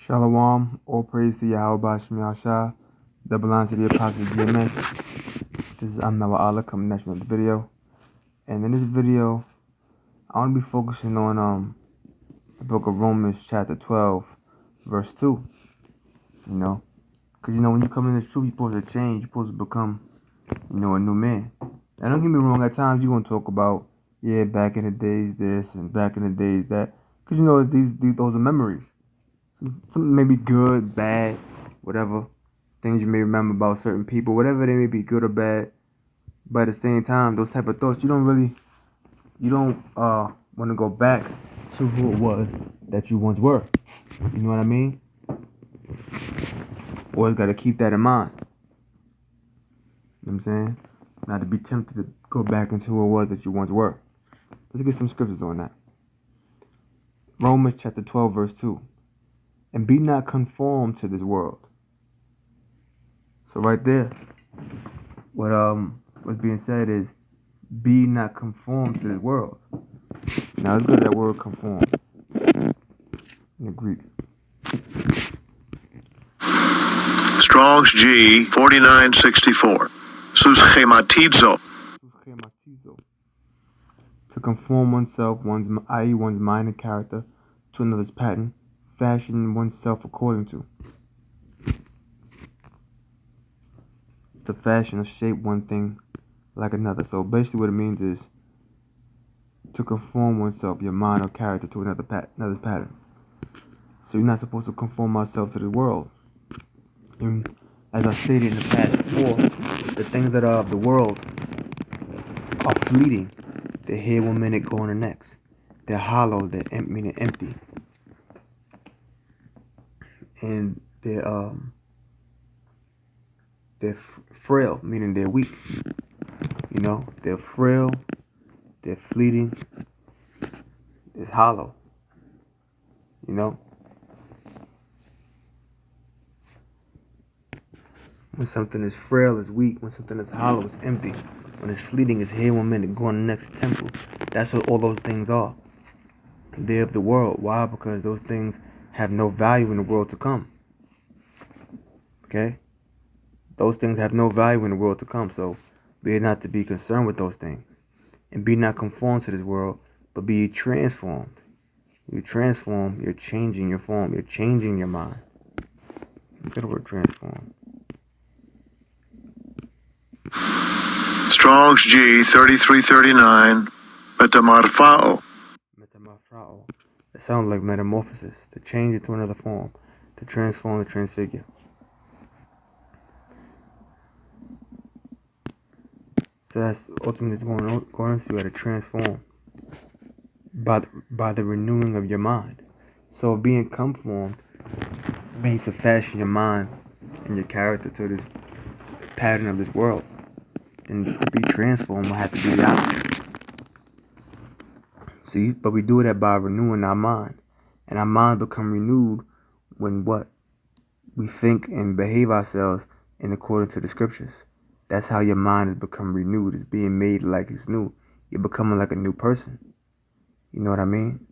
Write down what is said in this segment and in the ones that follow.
Shalom, all praise to Yahweh Bashim Yahshua, double honor to the Apostle GMS. This is Amnawa Allah coming next with the video. And in this video, I want to be focusing on the book of Romans chapter 12, verse 2. Because when you come in the truth, you're supposed to change, you're supposed to become, a new man. Now don't get me wrong, at times you're going to talk about, back in the days this and back in the days that. Because those are memories. Some may be good, bad, whatever. Things you may remember about certain people, whatever they may be, good or bad. But at the same time, those type of thoughts, you don't want to go back to who it was that you once were. You know what I mean? Always got to keep that in mind. You know what I'm saying? Not to be tempted to go back into who it was that you once were. Let's get some scriptures on that. Romans chapter 12, verse 2. And be not conformed to this world. So right there, what's being said is, be not conformed to this world. Now let's go to that word conform in the Greek. Strong's G 4964. Suschematizo. To conform oneself, i.e. one's mind and character, to another's pattern, fashion oneself according to. To fashion or shape one thing like another. So basically what it means is to conform oneself, your mind or character, to another's pattern. So you're not supposed to conform ourselves to the world. And as I stated in the past before, the things that are of the world are fleeting. They're here one minute, going the next. They're hollow, they're empty. And they're frail, meaning they're weak. They're frail, they're fleeting, it's hollow. When something is frail, it's weak. When something is hollow, it's empty. When it's fleeting, it's here one minute, going the next temple. That's what all those things are. They're of the world. Why? Because those things have no value in the world to come. Okay? Those things have no value in the world to come. So be not to be concerned with those things. And be not conformed to this world, but be transformed. You transform, you're changing your form. You're changing your mind. Look at the word transform. Strong's G 3339. Metamorphao. It sounds like metamorphosis, to change it to another form, to transform, to transfigure. So that's ultimately going on. So you got to transform by the renewing of your mind. So being conformed means to fashion your mind and your character to this pattern of this world. And to be transformed will have to be the opposite. See, but we do that by renewing our mind. And our mind become renewed when what? We think and behave ourselves in accordance to the scriptures. That's how your mind has become renewed. It's being made like it's new. You're becoming like a new person. You know what I mean?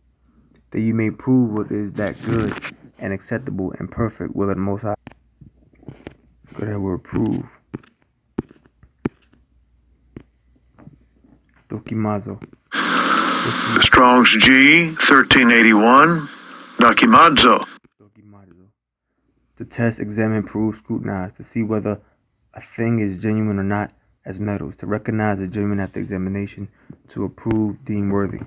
That you may prove what is that good and acceptable and perfect will of the Most High. Go ahead, word prove. Dokimazo. Strong's G 1381. Dokimazo. To test, examine, prove, scrutinize, to see whether a thing is genuine or not as metals, to recognize the genuine after examination, to approve, deem worthy.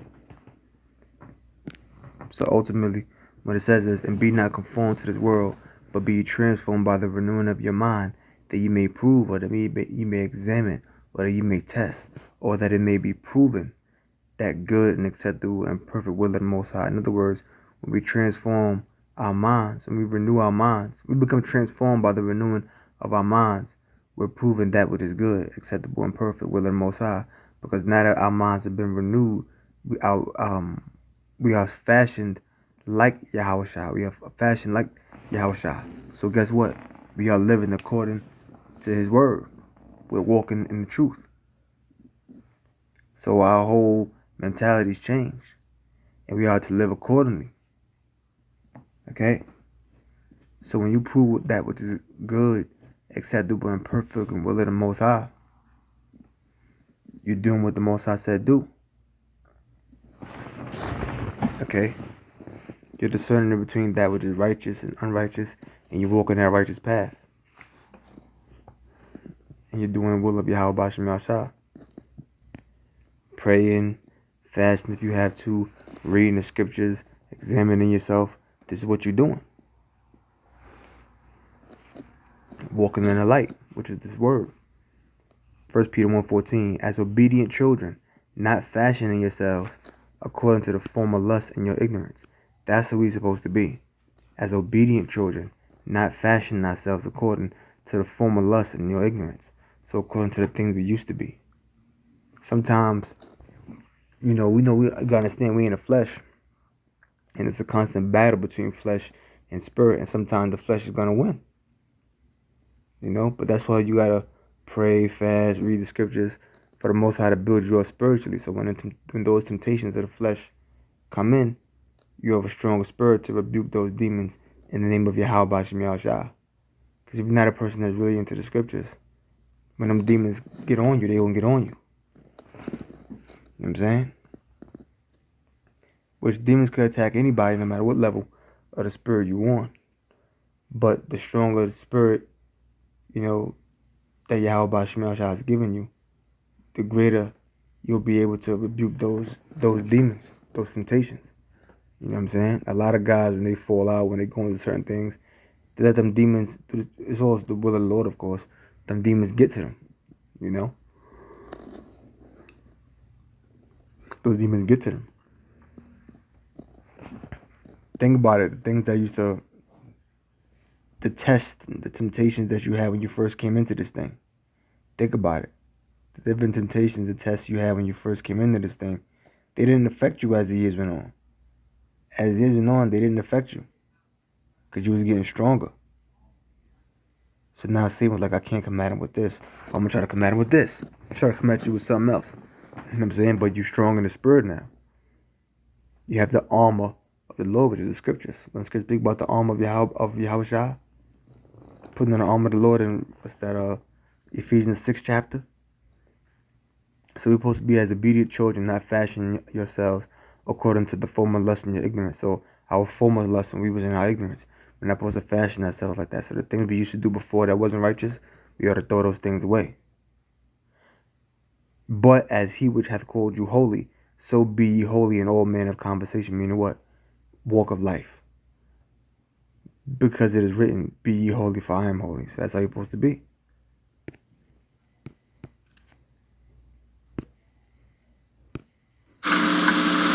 So ultimately, what it says is, and be not conformed to this world, but be transformed by the renewing of your mind, that you may prove, or that you may examine, or that you may test, or that it may be proven that good and acceptable and perfect will of the Most High. In other words, when we transform our minds, when we renew our minds, we become transformed by the renewing of our minds. We're proving that which is good, acceptable, and perfect will of the Most High. Because now that our minds have been renewed, we are fashioned like Yahushua. We are fashioned like Yahushua. So guess what? We are living according to His word. We're walking in the truth. So our whole mentality's changed, and we are to live accordingly. Okay? So when you prove that which is good, acceptable, and perfect and will of the Most High, you're doing what the Most High said do. Okay? You're discerning between that which is righteous and unrighteous, and you're walking that righteous path. And you're doing the will of Yahweh Bashem Yahshua. Praying, fasting if you have to, reading the scriptures, examining yourself. This is what you're doing. Walking in the light, which is this word. 1 Peter 1:14, as obedient children, not fashioning yourselves according to the former lust in your ignorance. That's who we're supposed to be. As obedient children, not fashioning ourselves according to the former lust in your ignorance. So according to the things we used to be. Sometimes, we gotta understand we in the flesh, and it's a constant battle between flesh and spirit, and sometimes the flesh is gonna win. But that's why you gotta pray, fast, read the scriptures for the Most High to build you up spiritually. So when those temptations of the flesh come in, you have a stronger spirit to rebuke those demons in the name of Yahweh Bashem Yahushua. Because if you're not a person that's really into the scriptures, when them demons get on you, they won't get on you. You know what I'm saying? Which demons could attack anybody no matter what level of the spirit you want. But the stronger the spirit, that Yahweh Bashem Yahushua has given you, the greater you'll be able to rebuke those demons, those temptations. You know what I'm saying? A lot of guys, when they fall out, when they go into certain things, they let them demons, it's always the will of the Lord, of course, them demons get to them, Those demons get to them. Think about it, the things that used to test the temptations that you had when you first came into this thing. Think about it. The different temptations, the tests you had when you first came into this thing, they didn't affect you as the years went on. As the years went on, they didn't affect you. Because you was getting stronger. So now Satan was like, I can't come at him with this. I'm going to try to come at him with this. I'm trying to come at you with something else. You know what I'm saying? But you're strong in the spirit now. You have the armor of the Lord, which is the scriptures. When scriptures speak about the armor of Yahweh, putting on the armor of the Lord in, Ephesians 6 chapter. So we're supposed to be as obedient children, not fashioning yourselves according to the former lust in your ignorance. So our former lust when we was in our ignorance, we're not supposed to fashion ourselves like that. So the things we used to do before that wasn't righteous, we ought to throw those things away. But as he which hath called you holy, so be ye holy in all manner of conversation. Meaning what? Walk of life. Because it is written, be ye holy, for I am holy. So that's how you're supposed to be.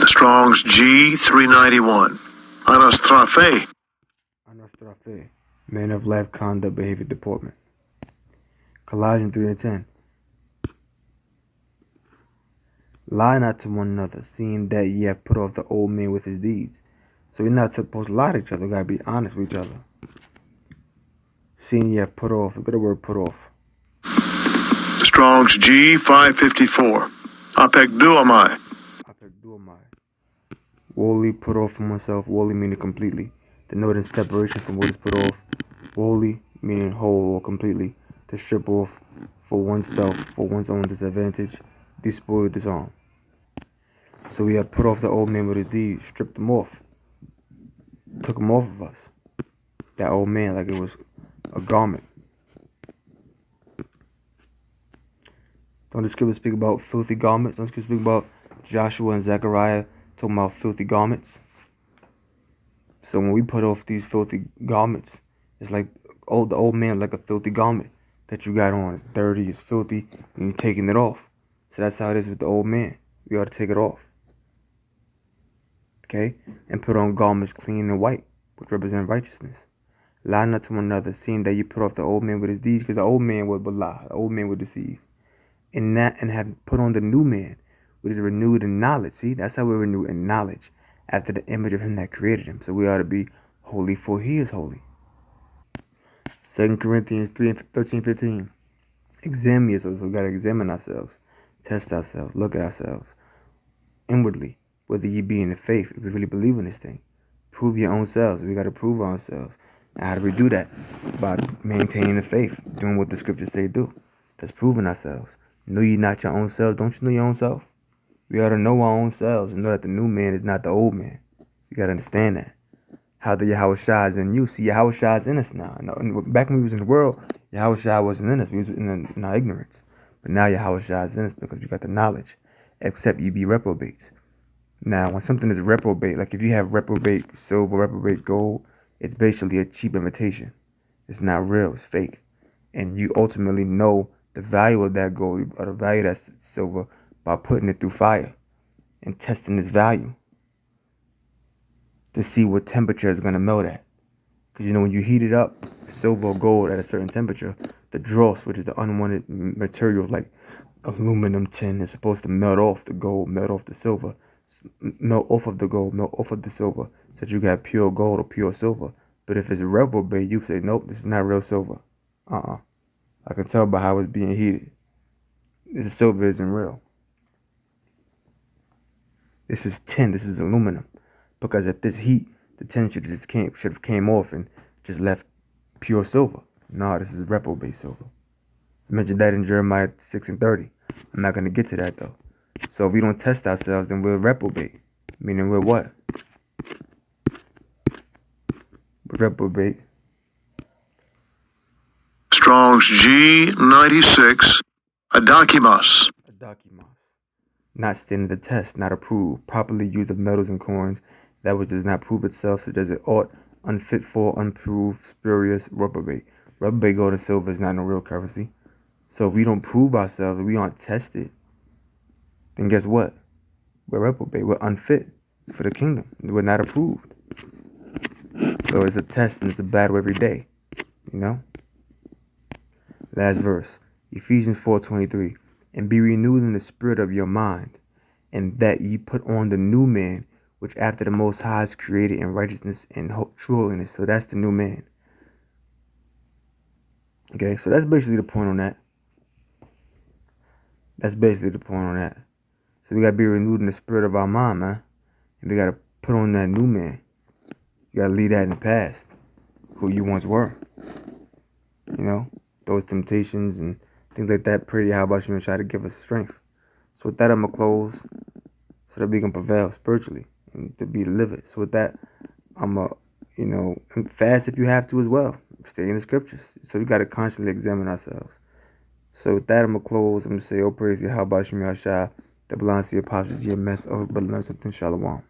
Strong's G 391. Anastrafe. Anastrafe. Man of life, conduct, behavior, deportment. Colossians 3:10. Lie not to one another, seeing that ye have put off the old man with his deeds. So we're not supposed to lie to each other. We gotta be honest with each other. Seeing ye have put off. Look at the word put off. Strong's G 554. Apek duamai. Apek duamai. Wholly put off from oneself. Wholly meaning completely. Denoting separation from what is put off. Wholly meaning whole or completely. To strip off for oneself, for one's own disadvantage. Despoil, disarm. So we have put off the old man with his deeds, stripped them off, took them off of us. That old man, like it was a garment. Don't the scriptures speak about filthy garments? Don't the scriptures speak about Joshua and Zechariah talking about filthy garments? So when we put off these filthy garments, it's like the old man like a filthy garment that you got on. It's dirty, it's filthy, and you're taking it off. So that's how it is with the old man. We ought to take it off. Okay? And put on garments clean and white, which represent righteousness. Lie not to one another, seeing that you put off the old man with his deeds, because the old man would lie, the old man would deceive. And have put on the new man, which is renewed in knowledge. See, that's how we're renewed in knowledge, after the image of him that created him. So we ought to be holy, for he is holy. 2 Corinthians 3:13-15. Examine yourselves. We got to examine ourselves, test ourselves, look at ourselves inwardly, whether ye be in the faith, if we really believe in this thing. Prove your own selves. We got to prove ourselves. And how do we do that? By maintaining the faith, doing what the scriptures say do. That's proving ourselves. Know ye not your own selves? Don't you know your own self? We ought to know our own selves and know that the new man is not the old man. You gotta understand that. How the Yahweh Shai is in you. See, Yahweh Shai is in us now. Back when we was in the world, Yahweh Shai wasn't in us. We was in our ignorance. But now Yahweh Shai is in us because we got the knowledge. Except you be reprobates. Now, when something is reprobate, like if you have reprobate silver, reprobate gold, it's basically a cheap imitation. It's not real. It's fake. And you ultimately know the value of that gold or the value of that silver by putting it through fire and testing its value to see what temperature it's going to melt at. Because when you heat it up, silver or gold at a certain temperature, the dross, which is the unwanted material like aluminum tin, is supposed to melt off the gold, melt off the silver, melt off of the gold, melt off of the silver, so that you got pure gold or pure silver. But if it's reprobate, you say, nope, this is not real silver. I can tell by how it's being heated. This silver isn't real. This is tin. This is aluminum. Because at this heat, the tin should have came off and just left pure silver. No, this is reprobate silver. I mentioned that in Jeremiah 6:30. I'm not going to get to that though. So if we don't test ourselves, then we're reprobate. Meaning we're what? We're reprobate. Strong's G96, Adakimas. Adakimas. Not standing the test, not approved. Properly used of metals and coins, that which does not prove itself, such as it ought, unfit for, unproved, spurious, reprobate. Reprobate gold and silver is not no real currency. So if we don't prove ourselves, if we aren't tested, then guess what? We're reprobate. We're unfit for the kingdom. We're not approved. So it's a test and it's a battle every day. Last verse. Ephesians 4:23. And be renewed in the spirit of your mind, and that ye put on the new man, which after the Most High is created in righteousness and true holiness. So that's the new man. Okay, so that's basically the point on that. So we gotta be renewed in the spirit of our mind, man. And we gotta put on that new man. You gotta leave that in the past, who you once were. Those temptations and things like that. Pray how about you and try to give us strength. So with that, I'm gonna close so that we can prevail spiritually and to be delivered. So with that, I'm gonna, fast if you have to as well. Stay in the scriptures. So we gotta constantly examine ourselves. So with that, I'm gonna close. I'm gonna say, oh praise you, how about you, Shai, that belongs to the apostles, GMS, oh, but learn something, Shalom.